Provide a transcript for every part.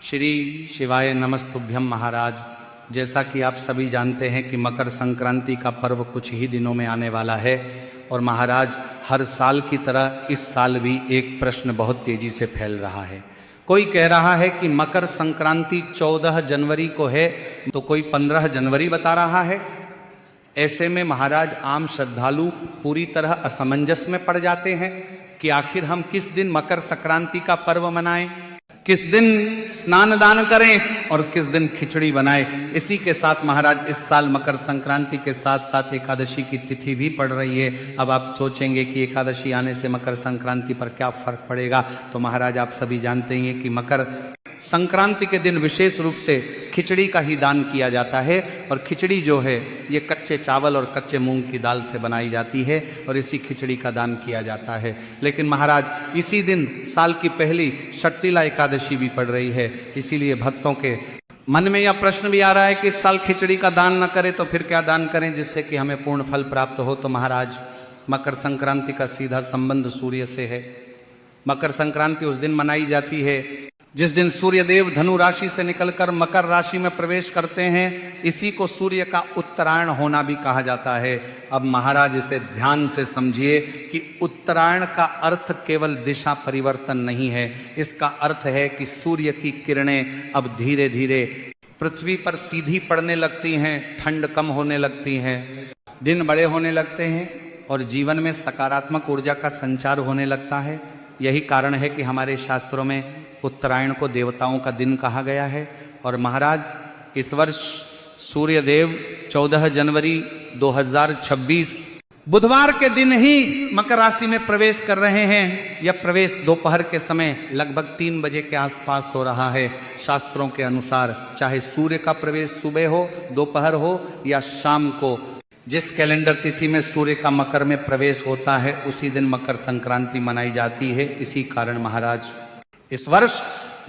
श्री शिवाय नमस्तुभ्यम महाराज। जैसा कि आप सभी जानते हैं कि मकर संक्रांति का पर्व कुछ ही दिनों में आने वाला है और महाराज हर साल की तरह इस साल भी एक प्रश्न बहुत तेजी से फैल रहा है। कोई कह रहा है कि मकर संक्रांति 14 जनवरी को है तो कोई 15 जनवरी बता रहा है। ऐसे में महाराज आम श्रद्धालु पूरी तरह असमंजस में पड़ जाते हैं कि आखिर हम किस दिन मकर संक्रांति का पर्व मनाएं, किस दिन स्नान दान करें और किस दिन खिचड़ी बनाएं। इसी के साथ महाराज इस साल मकर संक्रांति के साथ साथ एकादशी की तिथि भी पड़ रही है। अब आप सोचेंगे कि एकादशी आने से मकर संक्रांति पर क्या फर्क पड़ेगा, तो महाराज आप सभी जानते हैं कि मकर संक्रांति के दिन विशेष रूप से खिचड़ी का ही दान किया जाता है। और खिचड़ी जो है ये कच्चे चावल और कच्चे मूंग की दाल से बनाई जाती है और इसी खिचड़ी का दान किया जाता है। लेकिन महाराज इसी दिन साल की पहली षट्तिला एकादशी भी पड़ रही है, इसीलिए भक्तों के मन में यह प्रश्न भी आ रहा है कि इस साल खिचड़ी का दान न करें तो फिर क्या दान करें जिससे कि हमें पूर्ण फल प्राप्त हो। तो महाराज मकर संक्रांति का सीधा संबंध सूर्य से है। मकर संक्रांति उस दिन मनाई जाती है जिस दिन सूर्य देव धनु राशि से निकलकर मकर राशि में प्रवेश करते हैं। इसी को सूर्य का उत्तरायण होना भी कहा जाता है। अब महाराज इसे ध्यान से समझिए कि उत्तरायण का अर्थ केवल दिशा परिवर्तन नहीं है, इसका अर्थ है कि सूर्य की किरणें अब धीरे धीरे पृथ्वी पर सीधी पड़ने लगती हैं, ठंड कम होने लगती है, दिन बड़े होने लगते हैं और जीवन में सकारात्मक ऊर्जा का संचार होने लगता है। यही कारण है कि हमारे शास्त्रों में उत्तरायण को देवताओं का दिन कहा गया है। और महाराज इस वर्ष सूर्य देव 14 जनवरी 2026 बुधवार के दिन ही मकर राशि में प्रवेश कर रहे हैं। यह प्रवेश दोपहर के समय लगभग 3 बजे के आसपास हो रहा है। शास्त्रों के अनुसार चाहे सूर्य का प्रवेश सुबह हो, दोपहर हो या शाम को, जिस कैलेंडर तिथि में सूर्य का मकर में प्रवेश होता है उसी दिन मकर संक्रांति मनाई जाती है। इसी कारण महाराज इस वर्ष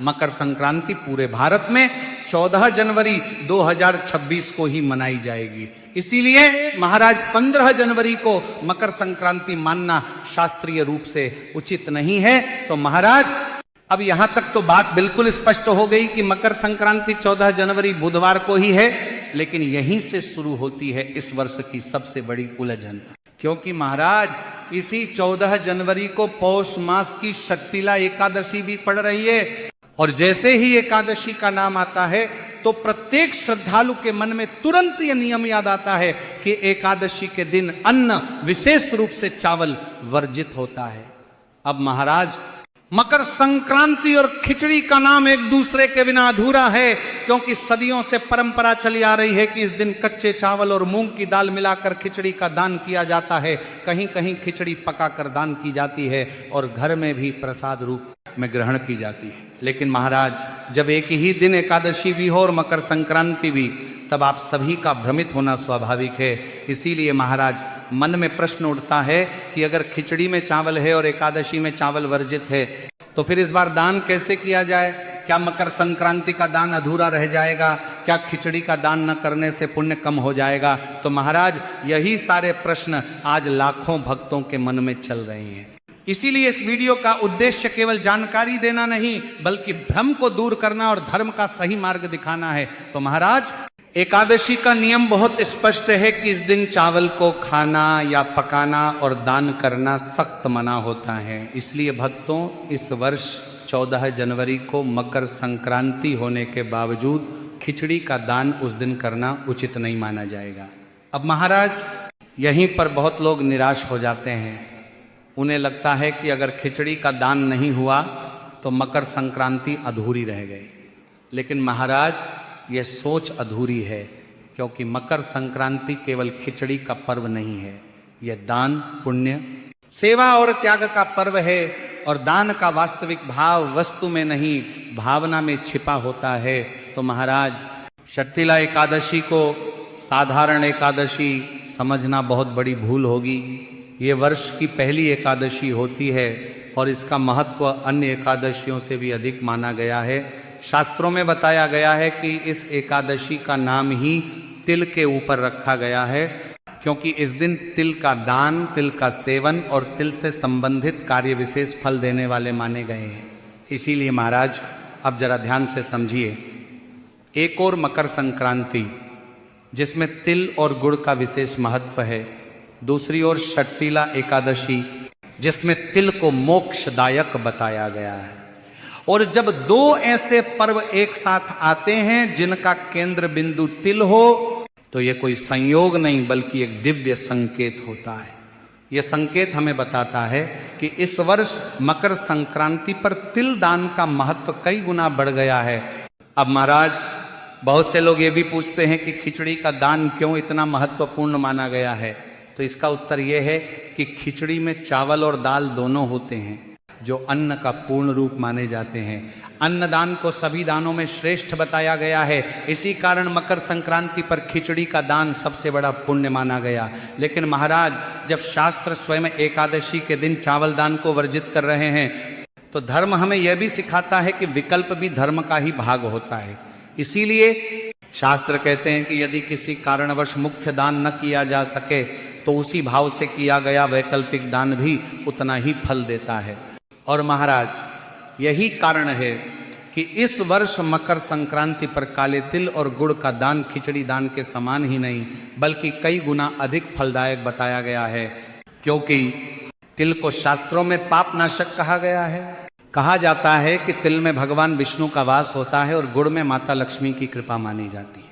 मकर संक्रांति पूरे भारत में 14 जनवरी 2026 को ही मनाई जाएगी। इसीलिए महाराज 15 जनवरी को मकर संक्रांति मानना शास्त्रीय रूप से उचित नहीं है। तो महाराज अब यहां तक तो बात बिल्कुल स्पष्ट हो गई कि मकर संक्रांति 14 जनवरी बुधवार को ही है। लेकिन यहीं से शुरू होती है इस वर्ष की सबसे बड़ी उलझन, क्योंकि महाराज इसी 14 जनवरी को पौष मास की षट्तिला एकादशी भी पड़ रही है। और जैसे ही एकादशी का नाम आता है तो प्रत्येक श्रद्धालु के मन में तुरंत यह नियम याद आता है कि एकादशी के दिन अन्न विशेष रूप से चावल वर्जित होता है। अब महाराज मकर संक्रांति और खिचड़ी का नाम एक दूसरे के बिना अधूरा है, क्योंकि सदियों से परंपरा चली आ रही है कि इस दिन कच्चे चावल और मूंग की दाल मिलाकर खिचड़ी का दान किया जाता है। कहीं कहीं खिचड़ी पकाकर दान की जाती है और घर में भी प्रसाद रूप में ग्रहण की जाती है। लेकिन महाराज जब एक ही दिन एकादशी भी हो और मकर संक्रांति भी, तब आप सभी का भ्रमित होना स्वाभाविक है। इसीलिए महाराज मन में प्रश्न उठता है कि अगर खिचड़ी में चावल है और एकादशी में चावल वर्जित है तो फिर इस बार दान कैसे किया जाए? क्या मकर संक्रांति का दान अधूरा रह जाएगा? क्या खिचड़ी का दान न करने से पुण्य कम हो जाएगा? तो महाराज यही सारे प्रश्न आज लाखों भक्तों के मन में चल रहे हैं। इसीलिए इस वीडियो का उद्देश्य केवल जानकारी देना नहीं बल्कि भ्रम को दूर करना और धर्म का सही मार्ग दिखाना है। तो महाराज एकादशी का नियम बहुत स्पष्ट है कि इस दिन चावल को खाना या पकाना और दान करना सख्त मना होता है। इसलिए भक्तों इस वर्ष 14 जनवरी को मकर संक्रांति होने के बावजूद खिचड़ी का दान उस दिन करना उचित नहीं माना जाएगा। अब महाराज यहीं पर बहुत लोग निराश हो जाते हैं। उन्हें लगता है कि अगर खिचड़ी का दान नहीं हुआ तो मकर संक्रांति अधूरी रह गई। लेकिन महाराज यह सोच अधूरी है, क्योंकि मकर संक्रांति केवल खिचड़ी का पर्व नहीं है, यह दान, पुण्य, सेवा और त्याग का पर्व है। और दान का वास्तविक भाव वस्तु में नहीं भावना में छिपा होता है। तो महाराज षट्तिला एकादशी को साधारण एकादशी समझना बहुत बड़ी भूल होगी। ये वर्ष की पहली एकादशी होती है और इसका महत्व अन्य एकादशियों से भी अधिक माना गया है। शास्त्रों में बताया गया है कि इस एकादशी का नाम ही तिल के ऊपर रखा गया है, क्योंकि इस दिन तिल का दान, तिल का सेवन और तिल से संबंधित कार्य विशेष फल देने वाले माने गए हैं। इसीलिए महाराज अब जरा ध्यान से समझिए। एक और मकर संक्रांति जिसमें तिल और गुड़ का विशेष महत्व है, दूसरी ओर षट्तिला एकादशी जिसमें तिल को मोक्षदायक बताया गया है। और जब दो ऐसे पर्व एक साथ आते हैं जिनका केंद्र बिंदु तिल हो, तो यह कोई संयोग नहीं बल्कि एक दिव्य संकेत होता है। यह संकेत हमें बताता है कि इस वर्ष मकर संक्रांति पर तिल दान का महत्व कई गुना बढ़ गया है। अब महाराज, बहुत से लोग ये भी पूछते हैं कि खिचड़ी का दान क्यों इतना महत्वपूर्ण माना गया है। तो इसका उत्तर यह है कि खिचड़ी में चावल और दाल दोनों होते हैं जो अन्न का पूर्ण रूप माने जाते हैं। अन्नदान को सभी दानों में श्रेष्ठ बताया गया है। इसी कारण मकर संक्रांति पर खिचड़ी का दान सबसे बड़ा पुण्य माना गया। लेकिन महाराज, जब शास्त्र स्वयं एकादशी के दिन चावल दान को वर्जित कर रहे हैं, तो धर्म हमें यह भी सिखाता है कि विकल्प भी धर्म का ही भाग होता है। इसीलिए शास्त्र कहते हैं कि यदि किसी कारणवश मुख्य दान न किया जा सके तो उसी भाव से किया गया वैकल्पिक दान भी उतना ही फल देता है। और महाराज, यही कारण है कि इस वर्ष मकर संक्रांति पर काले तिल और गुड़ का दान खिचड़ी दान के समान ही नहीं बल्कि कई गुना अधिक फलदायक बताया गया है, क्योंकि तिल को शास्त्रों में पाप नाशक कहा गया है। कहा जाता है कि तिल में भगवान विष्णु का वास होता है और गुड़ में माता लक्ष्मी की कृपा मानी जाती है।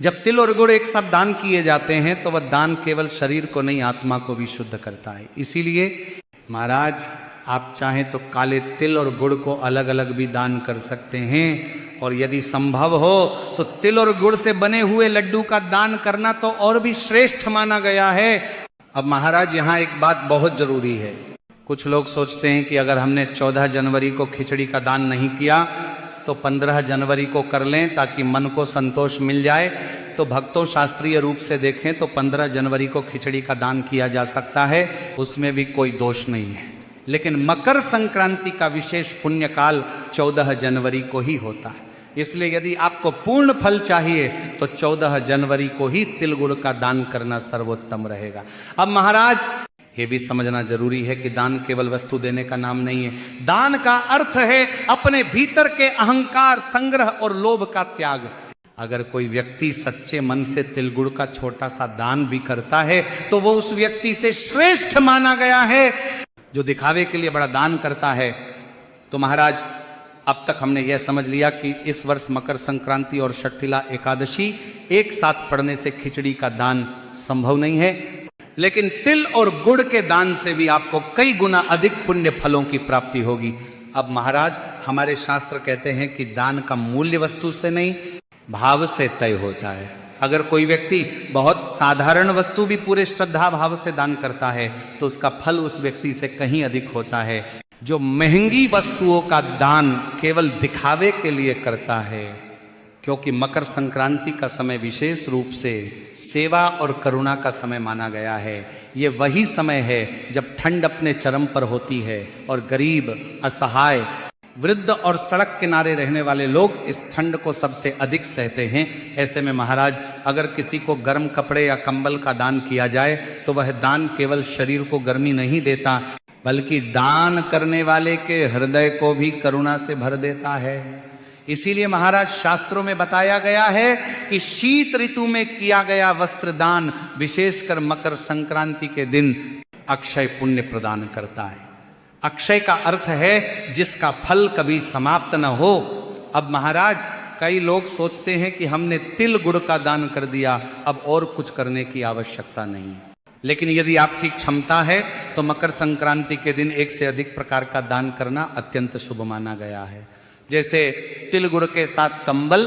जब तिल और गुड़ एक साथ दान किए जाते हैं तो वह दान केवल शरीर को नहीं, आत्मा को भी शुद्ध करता है। इसीलिए महाराज, आप चाहें तो काले तिल और गुड़ को अलग अलग भी दान कर सकते हैं, और यदि संभव हो तो तिल और गुड़ से बने हुए लड्डू का दान करना तो और भी श्रेष्ठ माना गया है। अब महाराज, यहाँ एक बात बहुत जरूरी है। कुछ लोग सोचते हैं कि अगर हमने 14 जनवरी को खिचड़ी का दान नहीं किया तो 15 जनवरी को कर लें ताकि मन को संतोष मिल जाए। तो भक्तों, शास्त्रीय रूप से देखें तो 15 जनवरी को खिचड़ी का दान किया जा सकता है, उसमें भी कोई दोष नहीं है। लेकिन मकर संक्रांति का विशेष पुण्य काल 14 जनवरी को ही होता है। इसलिए यदि आपको पूर्ण फल चाहिए तो 14 जनवरी को ही तिल गुड़ का दान करना सर्वोत्तम रहेगा। अब महाराज, ये भी समझना जरूरी है कि दान केवल वस्तु देने का नाम नहीं है। दान का अर्थ है अपने भीतर के अहंकार, संग्रह और लोभ का त्याग। अगर कोई व्यक्ति सच्चे मन से तिल गुड़ का छोटा सा दान भी करता है तो वो उस व्यक्ति से श्रेष्ठ माना गया है जो दिखावे के लिए बड़ा दान करता है। तो महाराज, अब तक हमने यह समझ लिया कि इस वर्ष मकर संक्रांति और षट्तिला एकादशी एक साथ पड़ने से खिचड़ी का दान संभव नहीं है, लेकिन तिल और गुड़ के दान से भी आपको कई गुना अधिक पुण्य फलों की प्राप्ति होगी। अब महाराज, हमारे शास्त्र कहते हैं कि दान का मूल्य वस्तु से नहीं, भाव से तय होता है। अगर कोई व्यक्ति बहुत साधारण वस्तु भी पूरे श्रद्धा भाव से दान करता है तो उसका फल उस व्यक्ति से कहीं अधिक होता है जो महंगी वस्तुओं का दान केवल दिखावे के लिए करता है। क्योंकि मकर संक्रांति का समय विशेष रूप से सेवा और करुणा का समय माना गया है। ये वही समय है जब ठंड अपने चरम पर होती है और गरीब, असहाय, वृद्ध और सड़क किनारे रहने वाले लोग इस ठंड को सबसे अधिक सहते हैं। ऐसे में महाराज, अगर किसी को गर्म कपड़े या कंबल का दान किया जाए तो वह दान केवल शरीर को गर्मी नहीं देता बल्कि दान करने वाले के हृदय को भी करुणा से भर देता है। इसीलिए महाराज, शास्त्रों में बताया गया है कि शीत ऋतु में किया गया वस्त्र दान विशेषकर मकर संक्रांति के दिन अक्षय पुण्य प्रदान करता है। अक्षय का अर्थ है जिसका फल कभी समाप्त न हो। अब महाराज, कई लोग सोचते हैं कि हमने तिल गुड़ का दान कर दिया, अब और कुछ करने की आवश्यकता नहीं है। लेकिन यदि आपकी क्षमता है तो मकर संक्रांति के दिन एक से अधिक प्रकार का दान करना अत्यंत शुभ माना गया है। जैसे तिल गुड़ के साथ कंबल,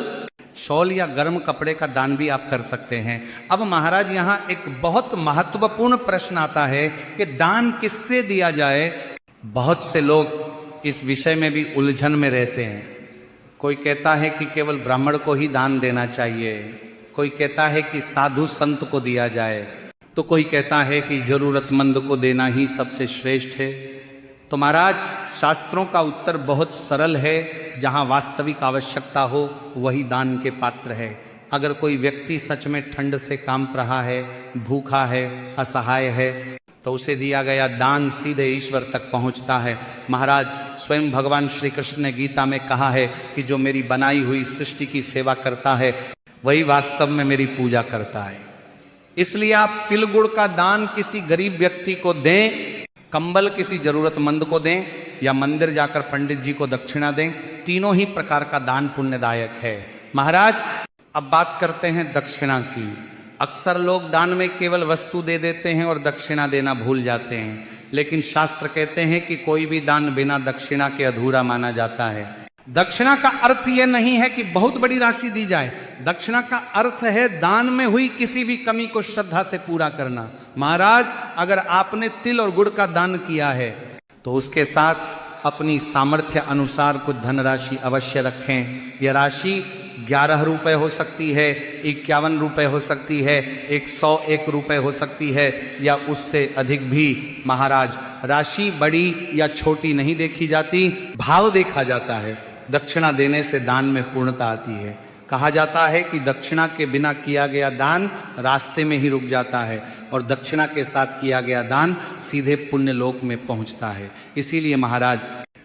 शॉल या गर्म कपड़े का दान भी आप कर सकते हैं। अब महाराज, यहाँ एक बहुत महत्वपूर्ण प्रश्न आता है कि दान किससे दिया जाए। बहुत से लोग इस विषय में भी उलझन में रहते हैं। कोई कहता है कि केवल ब्राह्मण को ही दान देना चाहिए, कोई कहता है कि साधु संत को दिया जाए, तो कोई कहता है कि जरूरतमंद को देना ही सबसे श्रेष्ठ है। तो महाराज, शास्त्रों का उत्तर बहुत सरल है। जहां वास्तविक आवश्यकता हो वही दान के पात्र है। अगर कोई व्यक्ति सच में ठंड से कांप रहा है, भूखा है, असहाय है, तो उसे दिया गया दान सीधे ईश्वर तक पहुंचता है। महाराज, स्वयं भगवान श्री कृष्ण ने गीता में कहा है कि जो मेरी बनाई हुई सृष्टि की सेवा करता है वही वास्तव में मेरी पूजा करता है। इसलिए आप तिल गुड़ का दान किसी गरीब व्यक्ति को दें, कंबल किसी जरूरतमंद को दें, या मंदिर जाकर पंडित जी को दक्षिणा दें, तीनों ही प्रकार का दान पुण्यदायक है। महाराज, अब बात करते हैं दक्षिणा की। अक्सर लोग दान में केवल वस्तु दे देते हैं और दक्षिणा देना भूल जाते हैं, लेकिन शास्त्र कहते हैं कि कोई भी दान बिना दक्षिणा के अधूरा माना जाता है। दक्षिणा का अर्थ यह नहीं है कि बहुत बड़ी राशि दी जाए, दक्षिणा का अर्थ है दान में हुई किसी भी कमी को श्रद्धा से पूरा करना। महाराज, अगर आपने तिल और गुड़ का दान किया है तो उसके साथ अपनी सामर्थ्य अनुसार कुछ धनराशि अवश्य रखें। यह राशि 11 रुपए हो सकती है, 51 रुपए हो सकती है, 101 रुपए हो सकती है, या उससे अधिक भी। महाराज, राशि बड़ी या छोटी नहीं देखी जाती, भाव देखा जाता है। दक्षिणा देने से दान में पूर्णता आती है। कहा जाता है कि दक्षिणा के बिना किया गया दान रास्ते में ही रुक जाता है, और दक्षिणा के साथ किया गया दान सीधे पुण्य लोक में पहुंचता है। इसीलिए महाराज,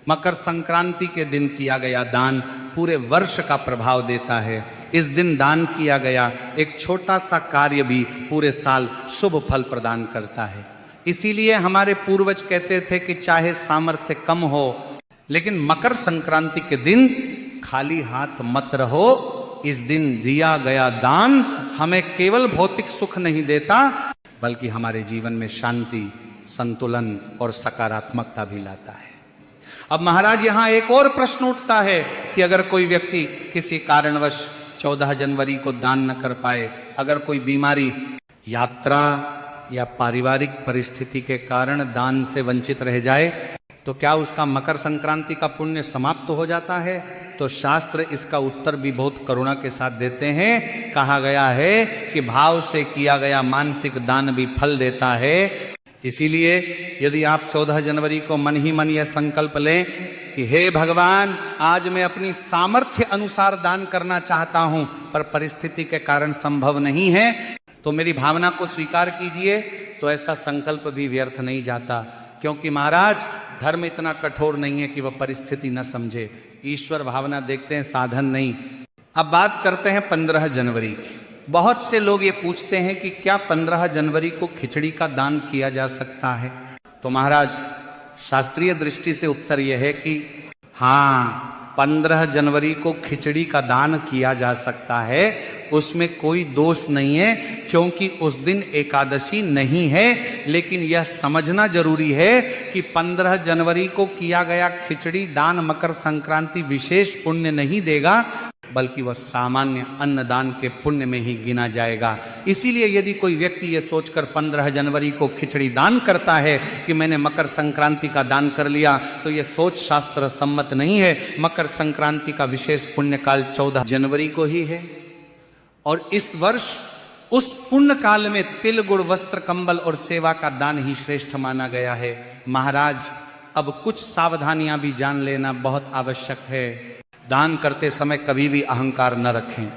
मकर संक्रांति के दिन किया गया दान पूरे वर्ष का प्रभाव देता है। इस दिन दान किया गया एक छोटा सा कार्य भी पूरे साल शुभ फल प्रदान करता है। इसीलिए हमारे पूर्वज कहते थे कि चाहे सामर्थ्य कम हो, लेकिन मकर संक्रांति के दिन खाली हाथ मत रहो। इस दिन दिया गया दान हमें केवल भौतिक सुख नहीं देता, बल्कि हमारे जीवन में शांति, संतुलन और सकारात्मकता भी लाता है। अब महाराज, यहां एक और प्रश्न उठता है कि अगर कोई व्यक्ति किसी कारणवश 14 जनवरी को दान न कर पाए, अगर कोई बीमारी, यात्रा या पारिवारिक परिस्थिति के कारण दान से वंचित रह जाए, तो क्या उसका मकर संक्रांति का पुण्य समाप्त हो जाता है? तो शास्त्र इसका उत्तर भी बहुत करुणा के साथ देते हैं। कहा गया है कि भाव से किया गया मानसिक दान भी फल देता है। इसीलिए यदि आप 14 जनवरी को मन ही मन यह संकल्प लें कि हे भगवान, आज मैं अपनी सामर्थ्य अनुसार दान करना चाहता हूं, पर परिस्थिति के कारण संभव नहीं है, तो मेरी भावना को स्वीकार कीजिए, तो ऐसा संकल्प भी व्यर्थ नहीं जाता। क्योंकि महाराज, धर्म इतना कठोर नहीं है कि वह परिस्थिति न समझे। ईश्वर भावना देखते हैं, साधन नहीं। अब बात करते हैं 15 जनवरी की। बहुत से लोग ये पूछते हैं कि क्या 15 जनवरी को खिचड़ी का दान किया जा सकता है? तो महाराज, शास्त्रीय दृष्टि से उत्तर यह है कि हाँ, 15 जनवरी को खिचड़ी का दान किया जा सकता है। उसमें कोई दोष नहीं है, क्योंकि उस दिन एकादशी नहीं है। लेकिन यह समझना जरूरी है कि 15 जनवरी को किया गया खिचड़ी दान मकर संक्रांति विशेष पुण्य नहीं देगा, बल्कि वह सामान्य अन्नदान के पुण्य में ही गिना जाएगा। इसीलिए यदि कोई व्यक्ति ये सोचकर 15 जनवरी को खिचड़ी दान करता है कि मैंने मकर संक्रांति का दान कर लिया, तो यह सोच शास्त्र सम्मत नहीं है। मकर संक्रांति का विशेष पुण्य काल 14 जनवरी को ही है, और इस वर्ष उस पुण्य काल में तिल गुड़ वस्त्र कंबल और सेवा का दान ही श्रेष्ठ माना गया है। महाराज, अब कुछ सावधानियां भी जान लेना बहुत आवश्यक है। दान करते समय कभी भी अहंकार न रखें।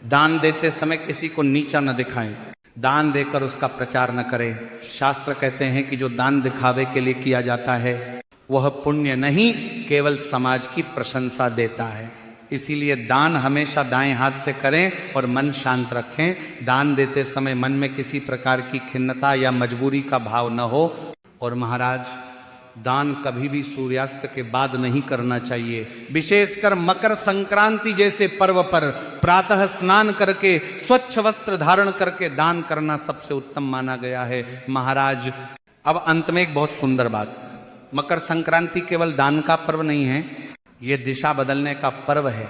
दान देते समय किसी को नीचा न दिखाएं। दान देकर उसका प्रचार न करें। शास्त्र कहते हैं कि जो दान दिखावे के लिए किया जाता है वह पुण्य नहीं, केवल समाज की प्रशंसा देता है। इसीलिए दान हमेशा दाएं हाथ से करें और मन शांत रखें। दान देते समय मन में किसी प्रकार की खिन्नता या मजबूरी का भाव न हो। और महाराज, दान कभी भी सूर्यास्त के बाद नहीं करना चाहिए। विशेषकर मकर संक्रांति जैसे पर्व पर प्रातः स्नान करके स्वच्छ वस्त्र धारण करके दान करना सबसे उत्तम माना गया है। महाराज, अब अंत में एक बहुत सुंदर बात, मकर संक्रांति केवल दान का पर्व नहीं है, ये दिशा बदलने का पर्व है।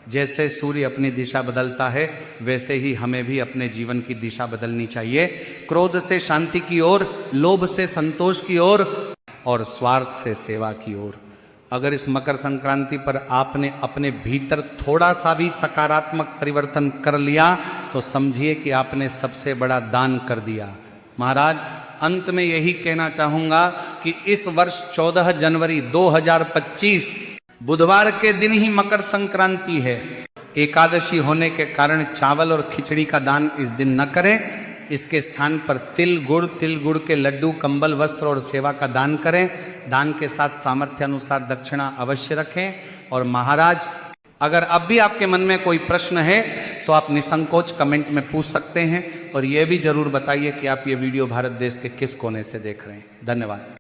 जैसे सूर्य अपनी दिशा बदलता है, वैसे ही हमें भी अपने जीवन की दिशा बदलनी चाहिए। क्रोध से शांति की ओर, लोभ से संतोष की ओर, और स्वार्थ से सेवा की ओर। अगर इस मकर संक्रांति पर आपने अपने भीतर थोड़ा सा भी सकारात्मक परिवर्तन कर लिया, तो समझिए कि आपने सबसे बड़ा दान कर दिया। महाराज, अंत में यही कहना चाहूंगा कि इस वर्ष 14 जनवरी 2025 बुधवार के दिन ही मकर संक्रांति है। एकादशी होने के कारण चावल और खिचड़ी का दान इस दिन न करें। इसके स्थान पर तिल गुड़ के लड्डू, कंबल, वस्त्र और सेवा का दान करें। दान के साथ सामर्थ्य अनुसार दक्षिणा अवश्य रखें। और महाराज, अगर अब भी आपके मन में कोई प्रश्न है तो आप निसंकोच कमेंट में पूछ सकते हैं, और यह भी जरूर बताइए कि आप ये वीडियो भारत देश के किस कोने से देख रहे हैं। धन्यवाद।